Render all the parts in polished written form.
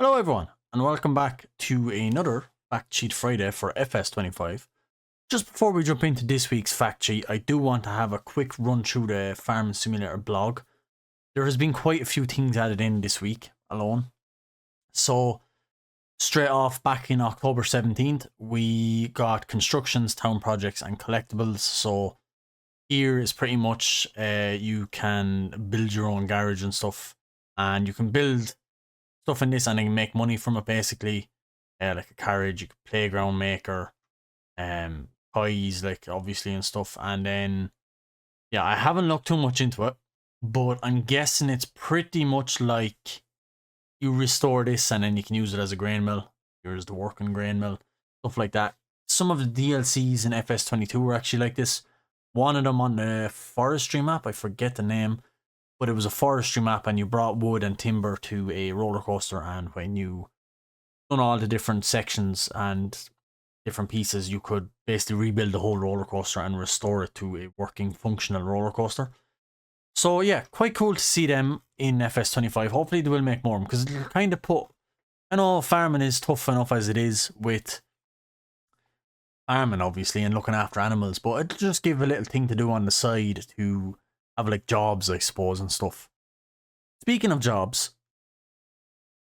Hello everyone, and welcome back to another Fact Sheet Friday for FS25. Just before we jump into this week's fact sheet, I do want to have a quick run through the Farming Simulator blog. There has been quite a few things added in this week alone. So, straight off, back in October 17th, we got constructions, town projects, and collectibles. So, here is pretty much you can build your own garage and stuff, and you can build stuff in this and then make money from it basically. Like a carriage, playground maker, toys, like obviously and stuff. And then yeah, I haven't looked too much into it, but I'm guessing it's pretty much like you restore this and then you can use it as a grain mill. Here's the working grain mill, stuff like that. Some of the DLCs in FS22 were actually like this. One of them on the forestry map, I forget the name, but it was a forestry map and you brought wood and timber to a roller coaster, and when you done all the different sections and different pieces, you could basically rebuild the whole roller coaster and restore it to a working functional roller coaster. So yeah, quite cool to see them in FS25. Hopefully they will make more, because it'll kind of put, I know farming is tough enough as it is with farming obviously and looking after animals, but it'll just give a little thing to do on the side to have like jobs, I suppose, and stuff. Speaking of jobs,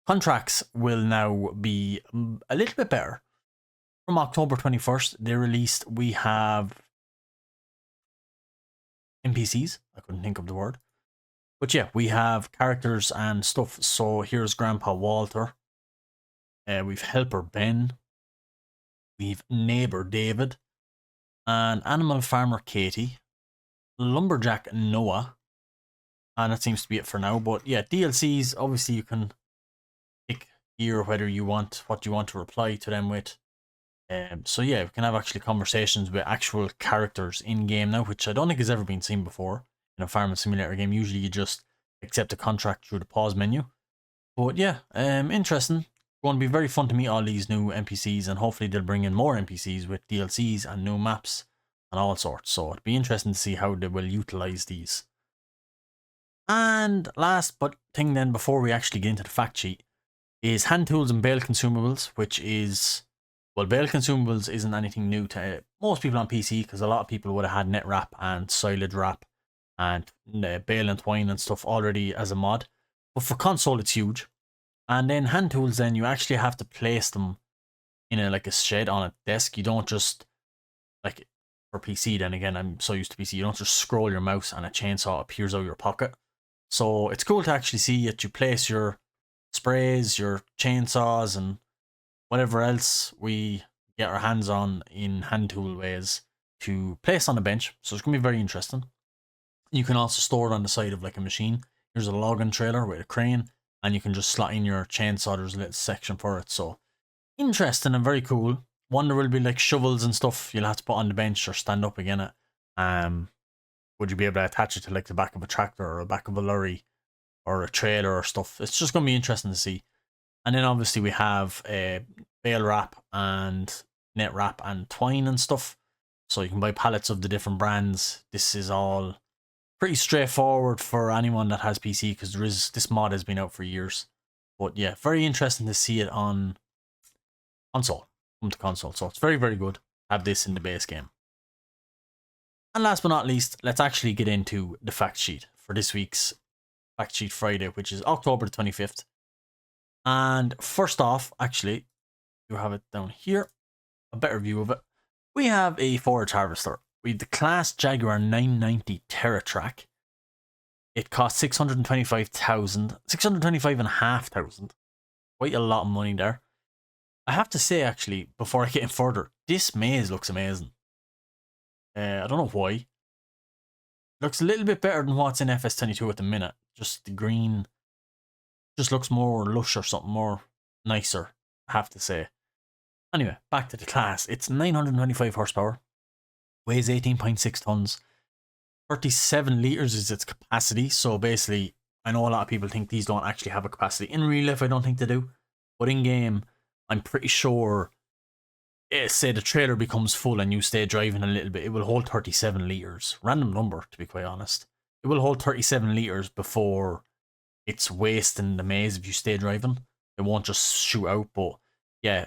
contracts will now be a little bit better. From October 21st, they released, we have NPCs. I couldn't think of the word. But yeah, we have characters and stuff. So here's Grandpa Walter. We've Helper Ben. We've Neighbor David. And Animal Farmer Katie. Lumberjack Noah, and that seems to be it for now. But yeah, DLCs, obviously you can pick here whether you want what you want to reply to them with. So yeah, we can have actually conversations with actual characters in game now, which I don't think has ever been seen before in a farming simulator game. Usually you just accept a contract through the pause menu. But yeah, interesting. Going to be very fun to meet all these new NPCs, and hopefully they'll bring in more NPCs with DLCs and new maps and all sorts. So it'd be interesting to see how they will utilize these. And last but thing then, before we actually get into the fact sheet, is hand tools and bale consumables, which is, well, bale consumables isn't anything new to most people on PC, because a lot of people would have had net wrap and silage wrap and bale and twine and stuff already as a mod. But for console, it's huge. And then hand tools, then you actually have to place them in a shed on a desk. You don't just, like, for PC, then again, I'm so used to PC, you don't just scroll your mouse and a chainsaw appears out of your pocket. So it's cool to actually see that you place your sprays, your chainsaws, and whatever else we get our hands on in hand tool ways to place on a bench. So it's going to be very interesting. You can also store it on the side of like a machine. Here's a logging trailer with a crane, and you can just slot in your chainsaw. There's a little section for it. So interesting and very cool. One, there will be like shovels and stuff you'll have to put on the bench or stand up again it. Would you be able to attach it to like the back of a tractor or the back of a lorry or a trailer or stuff? It's just going to be interesting to see. And then obviously we have bale wrap and net wrap and twine and stuff. So you can buy pallets of the different brands. This is all pretty straightforward for anyone that has PC, because this mod has been out for years. But yeah, very interesting to see it on console. Come to console, so it's very, very good to have this in the base game. And last but not least, let's actually get into the fact sheet for this week's Fact Sheet Friday, which is October 25th. And first off, actually, you have it down here, a better view of it. We have a forage harvester. We have the Class Jaguar 990 TerraTrack. It costs 625,500. Quite a lot of money there. I have to say, actually, before I get in further, this maze looks amazing. I don't know why. It looks a little bit better than what's in FS22 at the minute. Just the green just looks more lush or something more nicer, I have to say. Anyway, back to the class. It's 925 horsepower. Weighs 18.6 tons. 37 litres is its capacity. So basically, I know a lot of people think these don't actually have a capacity. In real life, I don't think they do. But in game, I'm pretty sure, say the trailer becomes full and you stay driving a little bit, it will hold 37 litres. Random number, to be quite honest. It will hold 37 litres before it's wasting the maze if you stay driving. it won't just shoot out. But yeah,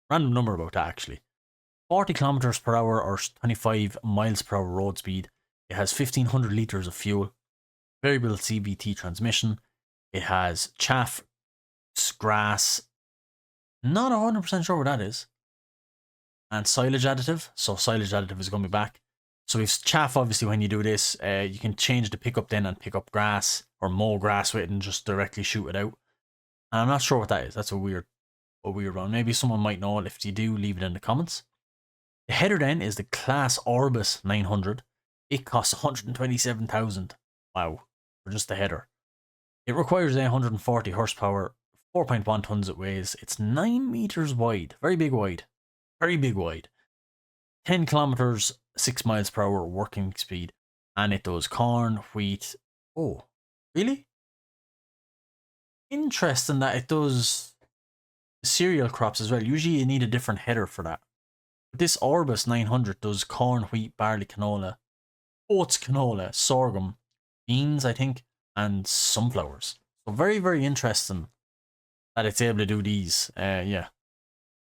random number about that actually. 40 kilometers per hour or 25 miles per hour road speed. It has 1500 liters of fuel. Variable CVT transmission. It has chaff, grass. Not 100% sure what that is. And silage additive. So silage additive is going to be back. So we've chaff, obviously, when you do this, you can change the pickup then and pick up grass or mow grass with it and just directly shoot it out. And I'm not sure what that is. That's a weird one. Maybe someone might know it. If you do, leave it in the comments. The header then is the Class Orbis 900. It costs 127,000. Wow, for just the header. It requires 140 horsepower, 4.1 tons it weighs. It's 9 meters wide. Very big wide. Very big wide. 10 kilometers, 6 miles per hour working speed. And it does corn, wheat. Oh, really? Interesting that it does cereal crops as well. Usually you need a different header for that. But this Orbis 900 does corn, wheat, barley, canola, oats, canola, sorghum, beans, I think, and sunflowers. So very, very interesting that it's able to do these. Yeah.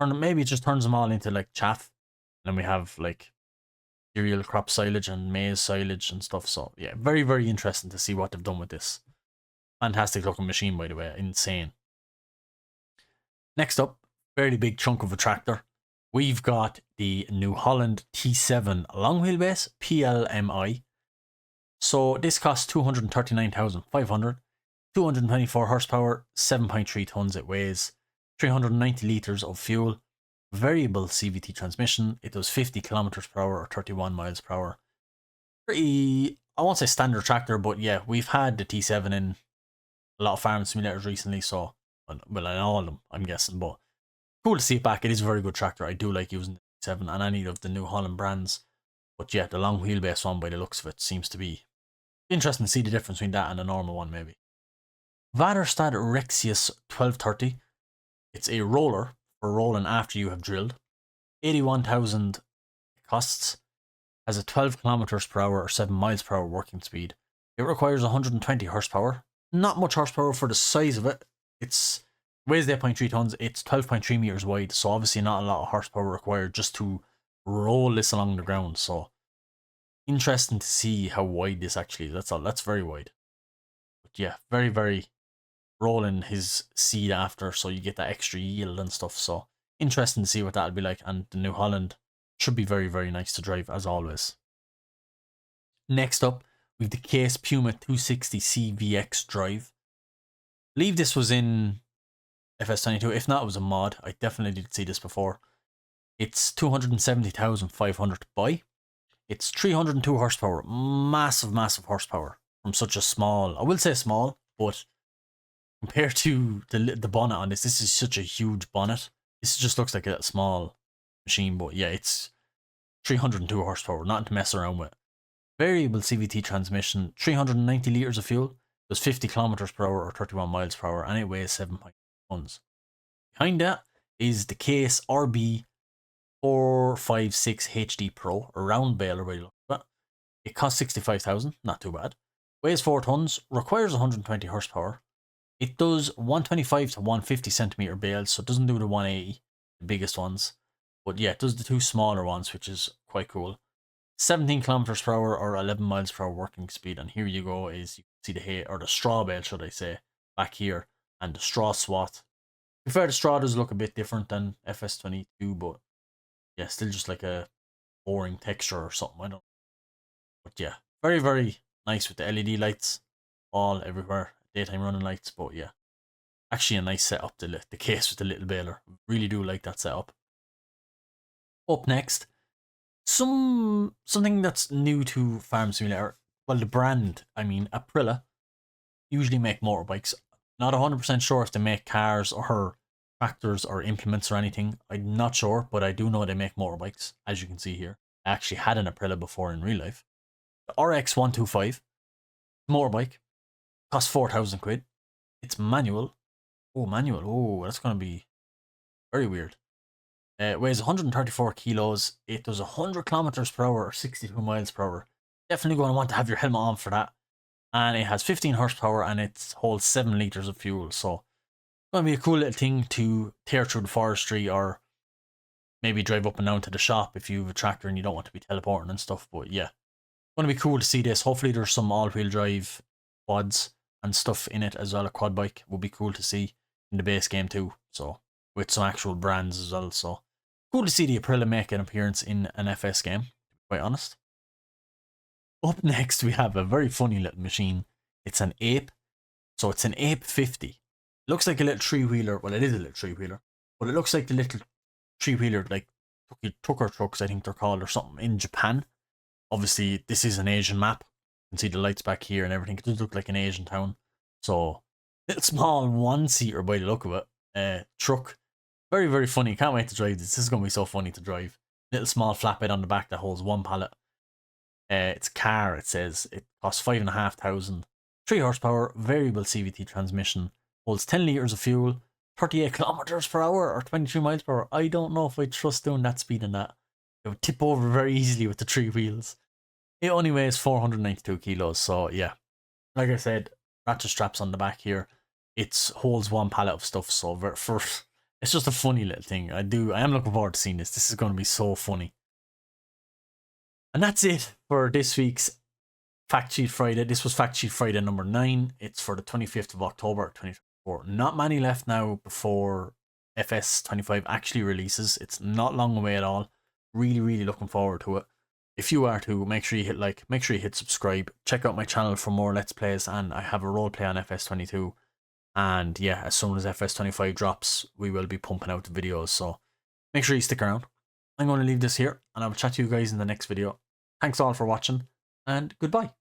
Maybe it just turns them all into like chaff. And then we have like cereal crop silage and maize silage and stuff. So yeah, very, very interesting to see what they've done with this. Fantastic looking machine, by the way. Insane. Next up, fairly big chunk of a tractor. We've got the New Holland T7 long wheelbase PLMI. So this costs 239,500, 224 horsepower, 7.3 tons it weighs, 390 liters of fuel, variable CVT transmission. It does 50 kilometers per hour or 31 miles per hour. Pretty, I won't say standard tractor, but yeah, we've had the T7 in a lot of farm simulators recently, so, well, in all of them, I'm guessing, but cool to see it back. It is a very good tractor. I do like using the T7 and any of the New Holland brands. But yeah, the long wheelbase one, by the looks of it, seems to be interesting to see the difference between that and a normal one, maybe. Vaderstad Rexius 1230. It's a roller for rolling after you have drilled. 81,000 costs. Has a 12 kilometers per hour or 7 miles per hour working speed. It requires 120 horsepower. Not much horsepower for the size of it. It's weighs 8.3 tons. It's 12.3 meters wide, so obviously not a lot of horsepower required just to roll this along the ground. So interesting to see how wide this actually is. That's very wide. But yeah, very, very rolling his seed after, so you get that extra yield and stuff. So interesting to see what that'll be like. And the New Holland should be very, very nice to drive as always. Next up, we've the Case Puma 260 CVX drive. I believe this was in FS25. If not, it was a mod. I definitely did see this before. It's 270,500 to buy. It's 302 horsepower. Massive, massive horsepower from such a small, I will say small, but compared to the bonnet on this is such a huge bonnet. This just looks like a small machine, but yeah, it's 302 horsepower, nothing to mess around with. Variable CVT transmission, 390 liters of fuel, does 50 kilometers per hour or 31 miles per hour, and it weighs 7.5 tons. Behind that is the Case RB 456 HD Pro, a round baler by the look of it. It costs 65,000, not too bad. Weighs 4 tons, requires 120 horsepower. It does 125 to 150 centimeter bales, so it doesn't do the 180, the biggest ones. But yeah, it does the two smaller ones, which is quite cool. 17 kilometers per hour or 11 miles per hour working speed. And here you go, is you can see the hay, or the straw bale, should I say, back here, and the straw swath. To be fair, the straw does look a bit different than FS22, but yeah, still just like a boring texture or something. I don't know. But yeah, very, very nice with the LED lights all everywhere, daytime running lights. But yeah, actually a nice setup, the case with the little baler. Really do like that setup. Up next, something that's new to Farm Simulator. Well, the brand, I mean, Aprilia, usually make motorbikes. Not 100% sure if they make cars or tractors or implements or anything. I'm not sure, but I do know they make motorbikes, as you can see here. I actually had an Aprilia before in real life. The RX125 motorbike costs 4,000 quid. It's manual. Oh, manual. Oh, that's going to be very weird. It weighs 134 kilos. It does 100 kilometers per hour or 62 miles per hour. Definitely going to want to have your helmet on for that. And it has 15 horsepower and it holds 7 liters of fuel. So Going to be a cool little thing to tear through the forestry, or maybe drive up and down to the shop if you have a tractor and you don't want to be teleporting and stuff. But yeah, going to be cool to see this. Hopefully there's some all-wheel drive quads and stuff in it as well. A quad bike would be cool to see in the base game too. So with some actual brands as well. So cool to see the Aprilia make an appearance in an FS game, to be quite honest. Up next we have a very funny little machine. It's an Ape. So it's an Ape 50. It looks like a little three-wheeler. Well, it is a little three-wheeler. But it looks like the little three-wheeler, like tucker trucks, I think they're called, or something, in Japan. Obviously, this is an Asian map. You can see the lights back here and everything. It does look like an Asian town. So, little small one-seater by the look of it. Truck. Very, very funny. Can't wait to drive this. This is going to be so funny to drive. Little small flatbed on the back that holds one pallet. It's a car, it says. It costs 5,500. 3 horsepower, variable CVT transmission. Holds 10 litres of fuel. 38 kilometers per hour or 22 miles per hour. I don't know if I trust doing that speed in that. It would tip over very easily with the 3 wheels. It only weighs 492 kilos, so yeah. Like I said, ratchet straps on the back here. It holds one pallet of stuff, so it's just a funny little thing. I am looking forward to seeing this. This is going to be so funny. And that's it for this week's Fact Sheet Friday. This was Fact Sheet Friday number 9. It's for the 25th of October 2024. Not many left now before FS25 actually releases. It's not long away at all. Really, really looking forward to it. If you are too, make sure you hit like, make sure you hit subscribe. Check out my channel for more Let's Plays, and I have a roleplay on FS22. And yeah, as soon as FS25 drops, we will be pumping out the videos. So make sure you stick around. I'm going to leave this here, and I will chat to you guys in the next video. Thanks all for watching, and goodbye.